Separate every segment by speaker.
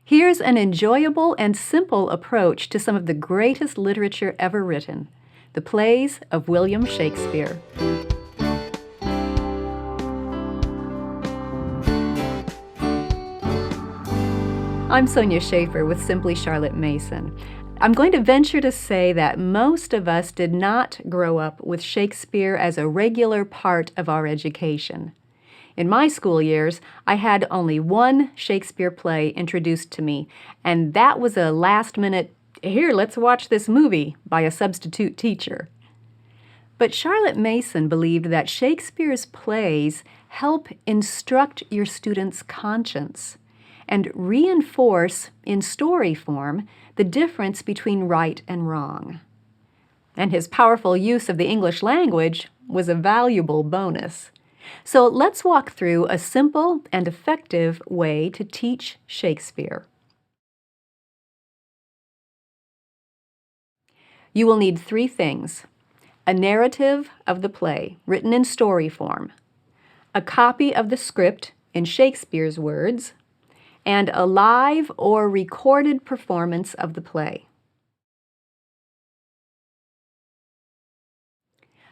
Speaker 1: Here's an enjoyable and simple approach to some of the greatest literature ever written, the plays of William Shakespeare. I'm Sonia Schaefer with Simply Charlotte Mason. I'm going to venture to say that most of us did not grow up with Shakespeare as a regular part of our education. In my school years, I had only one Shakespeare play introduced to me, and that was a last-minute, "Here, let's watch this movie," by a substitute teacher. But Charlotte Mason believed that Shakespeare's plays help instruct your students' conscience and reinforce, in story form, the difference between right and wrong. And his powerful use of the English language was a valuable bonus. So let's walk through a simple and effective way to teach Shakespeare. You will need three things: a narrative of the play, written in story form, a copy of the script in Shakespeare's words, and a live or recorded performance of the play.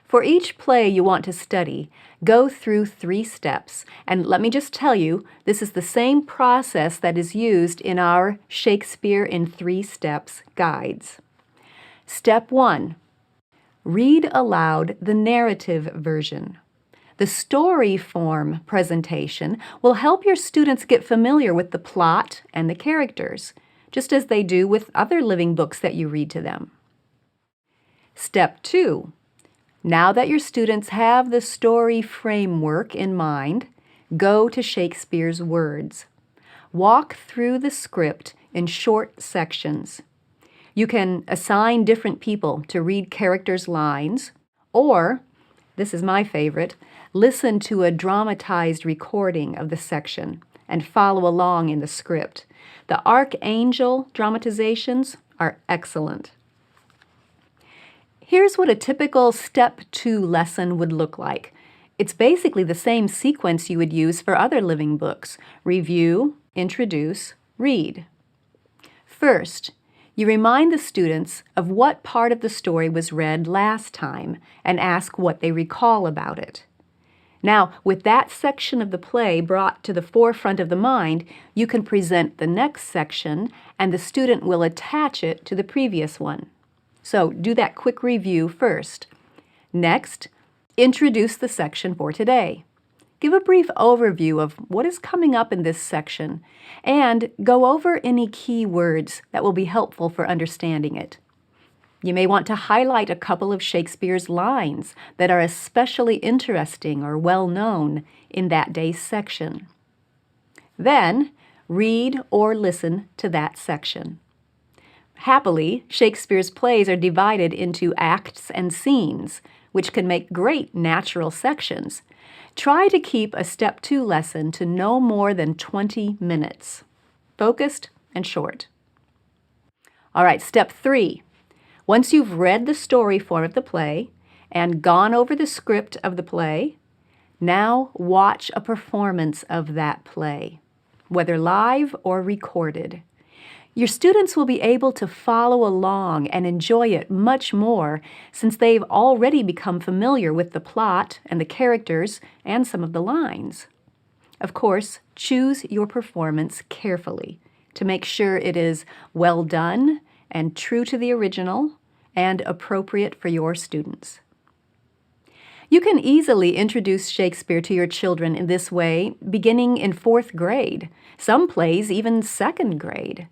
Speaker 1: For each play you want to study, go through 3 steps. And let me just tell you, this is the same process that is used in our Shakespeare in 3 Steps guides. Step 1, read aloud the narrative version. The story form presentation will help your students get familiar with the plot and the characters, just as they do with other living books that you read to them. Step 2, now that your students have the story framework in mind, go to Shakespeare's words. Walk through the script in short sections. You can assign different people to read characters' lines, or, this is my favorite, listen to a dramatized recording of the section and follow along in the script. The Archangel dramatizations are excellent. Here's what a typical Step 2 lesson would look like. It's basically the same sequence you would use for other living books: review, introduce, read. First, you remind the students of what part of the story was read last time and ask what they recall about it. Now, with that section of the play brought to the forefront of the mind, you can present the next section and the student will attach it to the previous one. So do that quick review first. Next, introduce the section for today. Give a brief overview of what is coming up in this section and go over any key words that will be helpful for understanding it. You may want to highlight a couple of Shakespeare's lines that are especially interesting or well-known in that day's section. Then, read or listen to that section. Happily, Shakespeare's plays are divided into acts and scenes, which can make great natural sections. Try to keep a Step 2 lesson to no more than 20 minutes. Focused and short. All right, Step 3. Once you've read the story form of the play and gone over the script of the play, now watch a performance of that play, whether live or recorded. Your students will be able to follow along and enjoy it much more since they've already become familiar with the plot and the characters and some of the lines. Of course, choose your performance carefully to make sure it is well done and true to the original and appropriate for your students. You can easily introduce Shakespeare to your children in this way beginning in 4th grade, some plays even 2nd grade.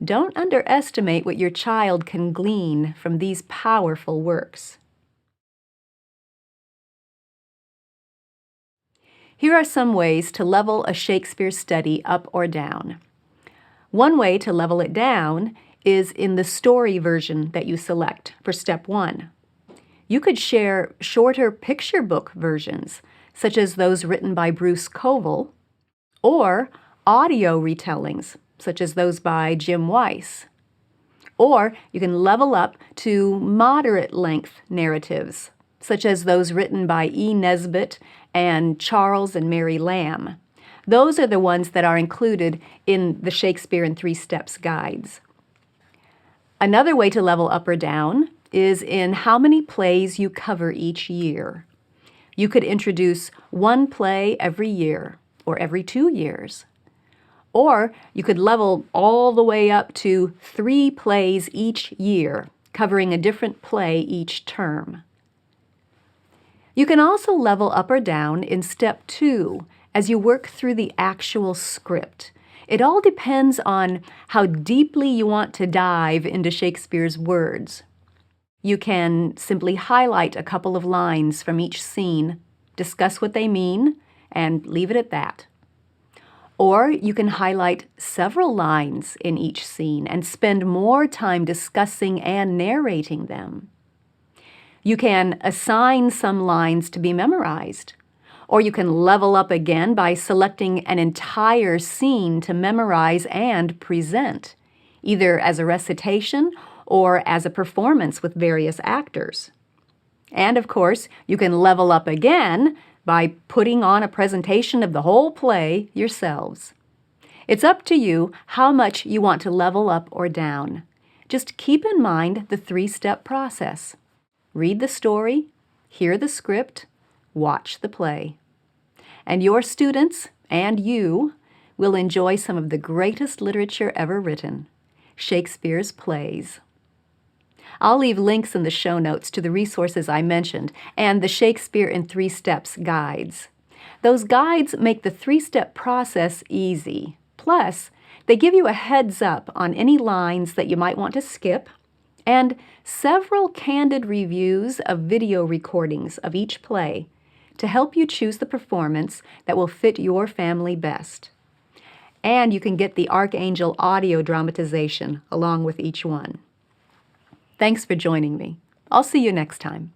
Speaker 1: Don't underestimate what your child can glean from these powerful works. Here are some ways to level a Shakespeare study up or down. One way to level it down is in the story version that you select for Step 1. You could share shorter picture book versions, such as those written by Bruce Coville, or audio retellings, such as those by Jim Weiss. Or you can level up to moderate-length narratives, such as those written by E. Nesbit and Charles and Mary Lamb. Those are the ones that are included in the Shakespeare in 3 Steps guides. Another way to level up or down is in how many plays you cover each year. You could introduce 1 play every year or every 2 years. Or you could level all the way up to 3 plays each year, covering a different play each term. You can also level up or down in step 2 as you work through the actual script. It all depends on how deeply you want to dive into Shakespeare's words. You can simply highlight a couple of lines from each scene, discuss what they mean, and leave it at that. Or you can highlight several lines in each scene and spend more time discussing and narrating them. You can assign some lines to be memorized, or you can level up again by selecting an entire scene to memorize and present, either as a recitation or as a performance with various actors. And of course, you can level up again by putting on a presentation of the whole play yourselves. It's up to you how much you want to level up or down. Just keep in mind the 3-step process. Read the story, hear the script, watch the play. And your students and you will enjoy some of the greatest literature ever written, Shakespeare's plays. I'll leave links in the show notes to the resources I mentioned and the Shakespeare in 3 Steps guides. Those guides make the 3-step process easy. Plus, they give you a heads up on any lines that you might want to skip, and several candid reviews of video recordings of each play to help you choose the performance that will fit your family best. And you can get the Archangel audio dramatization along with each one. Thanks for joining me. I'll see you next time.